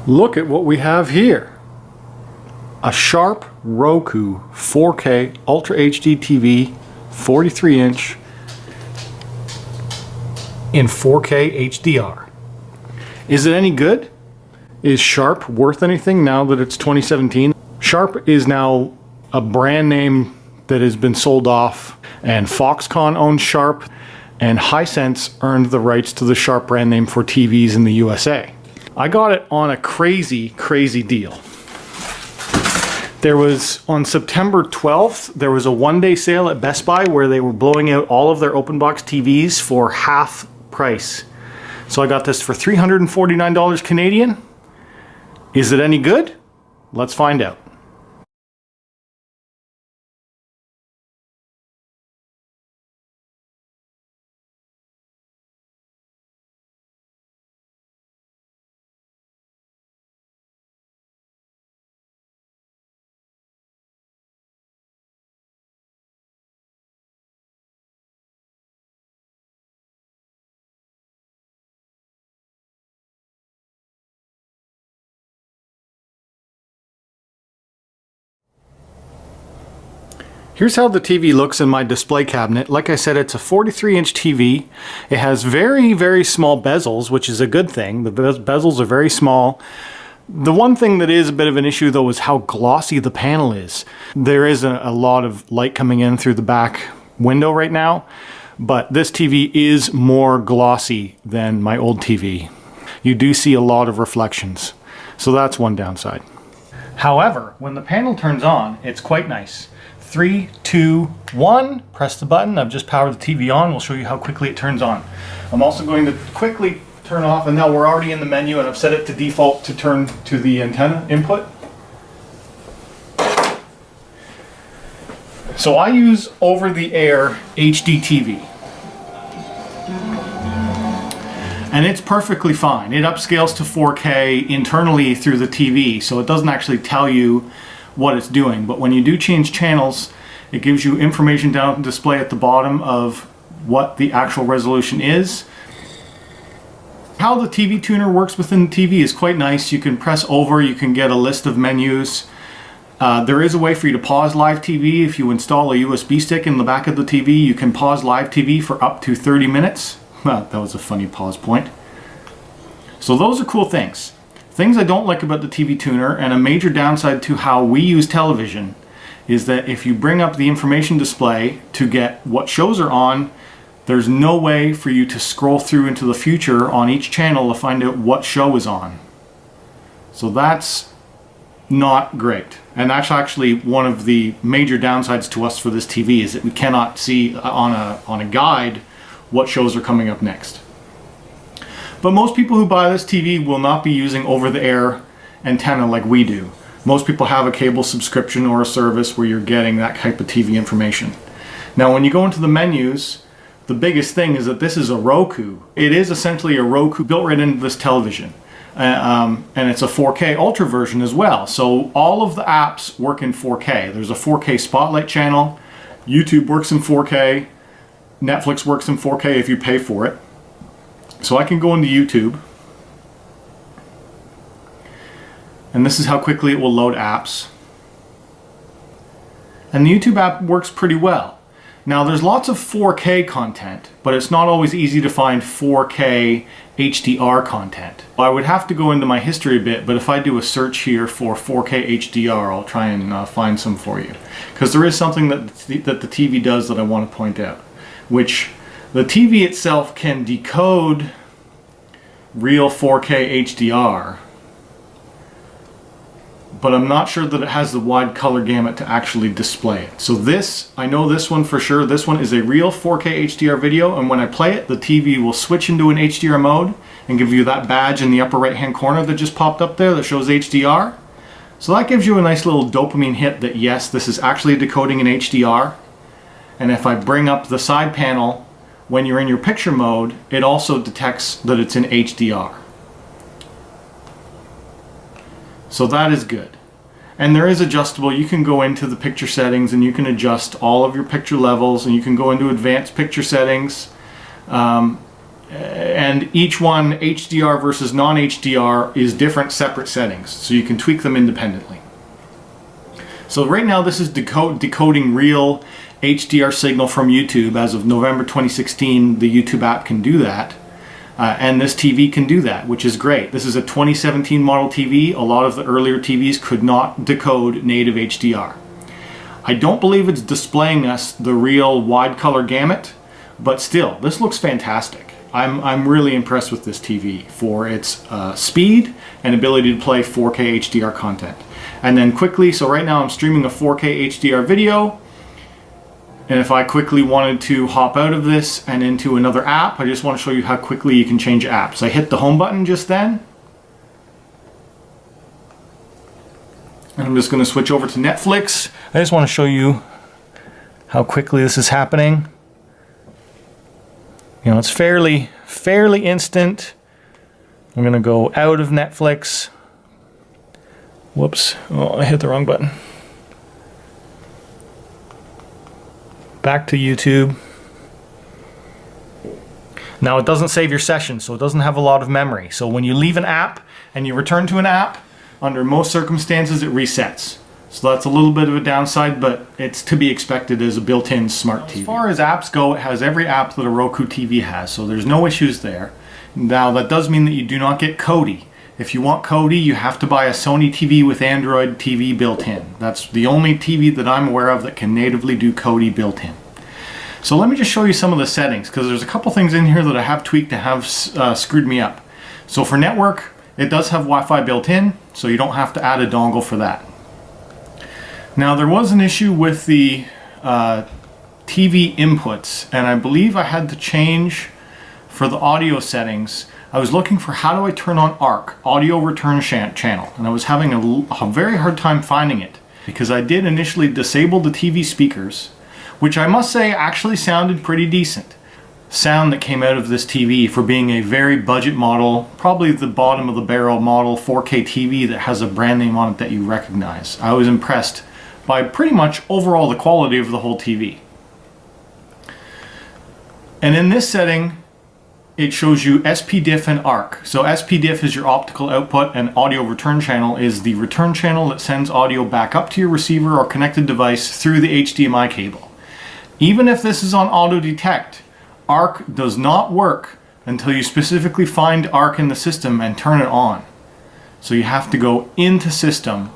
Look at what we have here. A Sharp Roku 4K Ultra HD TV, 43 inch in 4K HDR. Is it any good? Is Sharp worth anything now that it's 2017? Sharp is now a brand name that has been sold off, and Foxconn owns Sharp, and Hisense earned the rights to the Sharp brand name for TVs in the USA. I got it on a crazy deal. There was, on September 12th, there was a one-day sale at Best Buy where they were blowing out all of their open box TVs for half price. So I got this for $349 Canadian. Is it any good? Let's find out. Here's how the TV looks in my display cabinet. Like I said, it's a 43-inch TV. It has very small bezels, which is a good thing. The bezels are very small. The one thing that is a bit of an issue though is how glossy the panel is. There is a lot of light coming in through the back window right now, but this TV is more glossy than my old TV. You do see a lot of reflections, so that's one downside. However, when the panel turns on, it's quite nice. 3, 2, 1, press the button. I've just powered the TV on. We'll show you how quickly it turns on. I'm also going to quickly turn off, and now we're already in the menu, and I've set it to default to turn to the antenna input. So I use over-the-air HD TV. And it's perfectly fine. It upscales to 4K internally through the TV, so it doesn't actually tell you what it's doing. But when you do change channels, it gives you information down at the display at the bottom of what the actual resolution is. How the TV tuner works within the TV is quite nice. You can press over, you can get a list of menus. There is a way for you to pause live TV. If you install a USB stick in the back of the TV, you can pause live TV for up to 30 minutes. Well, that was a funny pause point. So those are cool things. Things I don't like about the TV tuner, and a major downside to how we use television, is that if you bring up the information display to get what shows are on, there's no way for you to scroll through into the future on each channel to find out what show is on. So that's not great. And that's actually one of the major downsides to us for this TV, is that we cannot see on a guide what shows are coming up next. But most people who buy this TV will not be using over-the-air antenna like we do. Most people have a cable subscription or a service where you're getting that type of TV information. Now when you go into the menus, the biggest thing is that this is a Roku. It is essentially a Roku built right into this television. And it's a 4K Ultra version as well. So all of the apps work in 4K. There's a 4K Spotlight channel. YouTube works in 4K. Netflix works in 4K if you pay for it. So I can go into YouTube, and this is how quickly it will load apps. And the YouTube app works pretty well. Now there's lots of 4K content, but it's not always easy to find 4K HDR content. I would have to go into my history a bit, but if I do a search here for 4K HDR, I'll try and find some for you. Because there is something that the TV does that I want to point out, which the TV itself can decode real 4K HDR, but I'm not sure that it has the wide color gamut to actually display it. So this, I know this one for sure, this one is a real 4K HDR video, and when I play it, the TV will switch into an HDR mode and give you that badge in the upper right hand corner that just popped up there that shows HDR. So that gives you a nice little dopamine hit that yes, this is actually decoding in HDR. And if I bring up the side panel, when you're in your picture mode, it also detects that it's in HDR. So that is good. And there is adjustable. You can go into the picture settings and you can adjust all of your picture levels, and you can go into advanced picture settings. And each one, HDR versus non-HDR, is different separate settings, so you can tweak them independently. So right now this is decoding real HDR signal from YouTube. As of November 2016, the YouTube app can do that. And this TV can do that, which is great. This is a 2017 model TV. A lot of the earlier TVs could not decode native HDR. I don't believe it's displaying us the real wide color gamut, but still, this looks fantastic. I'm really impressed with this TV for its speed and ability to play 4K HDR content. And then quickly, so right now I'm streaming a 4K HDR video, and if I quickly wanted to hop out of this and into another app, I just want to show you how quickly you can change apps. I hit the home button just then, and I'm just going to switch over to Netflix. I just want to show you how quickly this is happening. You know, it's fairly instant. I'm going to go out of Netflix. Whoops, oh, I hit the wrong button. Back to YouTube. Now it doesn't save your session, so it doesn't have a lot of memory. So when you leave an app and you return to an app, under most circumstances it resets. So that's a little bit of a downside, but it's to be expected as a built-in smart TV. As far as apps go, it has every app that a Roku TV has, so there's no issues there. Now that does mean that you do not get Kodi. If you want Kodi, you have to buy a Sony TV with Android TV built in. That's the only TV that I'm aware of that can natively do Kodi built in. So let me just show you some of the settings, because there's a couple things in here that I have tweaked to have screwed me up. So for network, it does have Wi-Fi built in, so you don't have to add a dongle for that. Now there was an issue with the TV inputs, and I believe I had to change for the audio settings. I was looking for how do I turn on ARC, audio return channel, and I was having a very hard time finding it, because I did initially disable the TV speakers, which I must say actually sounded pretty decent. Sound that came out of this TV for being a very budget model, probably the bottom of the barrel model 4K TV that has a brand name on it that you recognize. I was impressed by pretty much overall the quality of the whole TV. And in this setting, it shows you SPDIF and ARC. So SPDIF is your optical output, and audio return channel is the return channel that sends audio back up to your receiver or connected device through the HDMI cable. Even if this is on auto detect, ARC does not work until you specifically find ARC in the system and turn it on. So you have to go into system.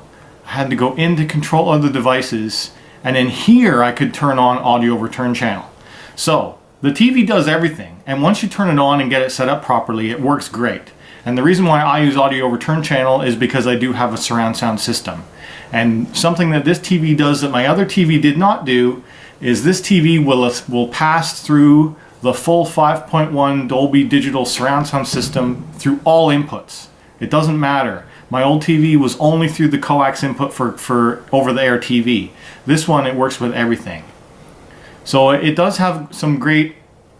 I had to go into control of the devices, and in here I could turn on audio return channel. So the TV does everything, and once you turn it on and get it set up properly, it works great. And the reason why I use audio return channel is because I do have a surround sound system. And something that this TV does that my other TV did not do is this TV will pass through the full 5.1 Dolby Digital surround sound system through all inputs. It doesn't matter. My old TV was only through the coax input for over-the-air TV. This one, it works with everything. So it does have some great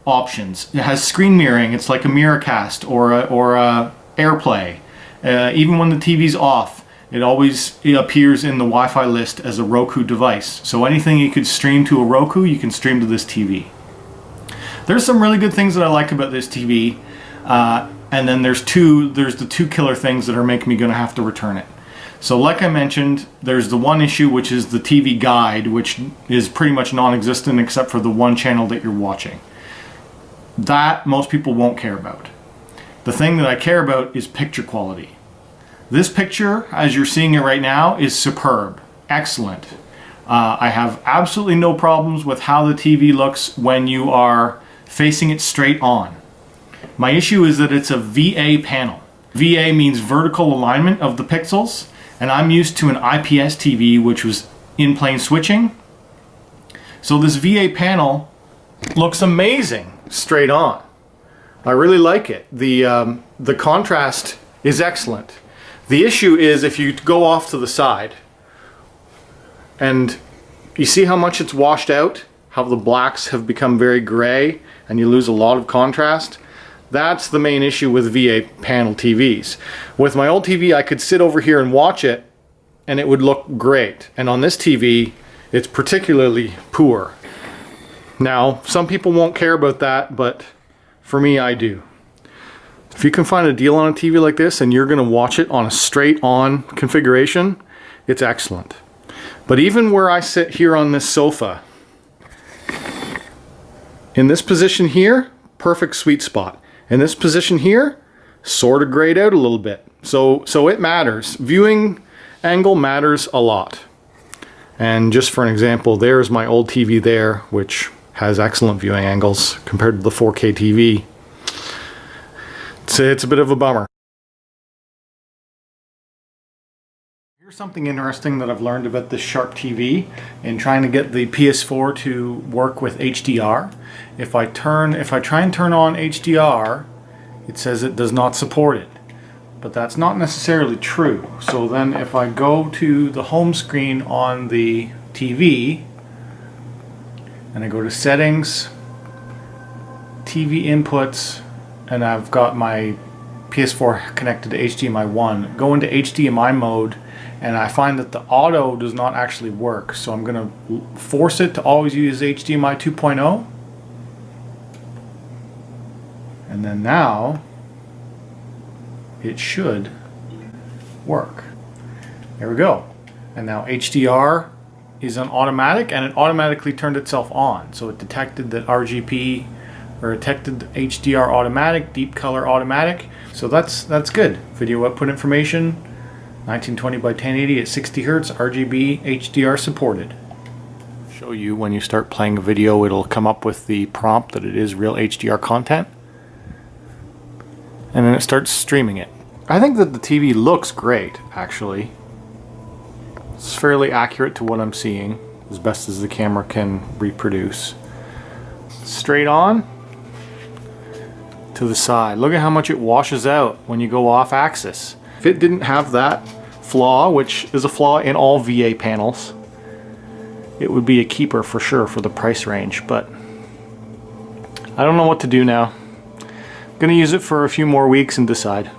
options. It has screen mirroring. It's like a Miracast or a AirPlay. Even when the TV's off, it appears in the Wi-Fi list as a Roku device. So anything you could stream to a Roku, you can stream to this TV. There's some really good things that I like about this TV, and then there's the two killer things that are making me gonna have to return it. So like I mentioned, there's the one issue, which is the TV guide, which is pretty much non-existent except for the one channel that you're watching. That most people won't care about. The thing that I care about is picture quality. This picture, as you're seeing it right now, is superb, excellent. I have absolutely no problems with how the TV looks when you are facing it straight on. My issue is that it's a VA panel. VA means vertical alignment of the pixels, and I'm used to an IPS TV, which was in-plane switching. So this VA panel looks amazing straight on. I really like it. The contrast is excellent. The issue is if you go off to the side, and you see how much it's washed out, how the blacks have become very gray, and you lose a lot of contrast. That's the main issue with VA panel TVs. With my old TV, I could sit over here and watch it, and it would look great. And on this TV, it's particularly poor. Now, some people won't care about that, but for me, I do. If you can find a deal on a TV like this and you're going to watch it on a straight on configuration, it's excellent. But even where I sit here on this sofa, in this position here, perfect sweet spot. In this position here, sort of grayed out a little bit. So it matters. Viewing angle matters a lot. And just for an example, there's my old TV there, which has excellent viewing angles compared to the 4K TV. It's a bit of a bummer. Here's something interesting that I've learned about this Sharp TV in trying to get the PS4 to work with HDR. If I try and turn on HDR, it says it does not support it. But that's not necessarily true. So then if I go to the home screen on the TV and I go to settings, TV inputs, and I've got my PS4 connected to HDMI 1, go into HDMI mode, and I find that the auto does not actually work. So I'm going to force it to always use HDMI 2.0. And then now it should work. There we go. And now HDR is on automatic, and it automatically turned itself on. So it detected that RGB, or detected HDR automatic, deep color automatic. So that's good. Video output information, 1920 by 1080 at 60 Hz, RGB, HDR supported. Show you when you start playing a video, it'll come up with the prompt that it is real HDR content. And then it starts streaming it. I think that the TV looks great, actually. It's fairly accurate to what I'm seeing, as best as the camera can reproduce. Straight on to the side. Look at how much it washes out when you go off axis. If it didn't have that flaw, which is a flaw in all VA panels, it would be a keeper for sure for the price range, but I don't know what to do now. I'm gonna use it for a few more weeks and decide.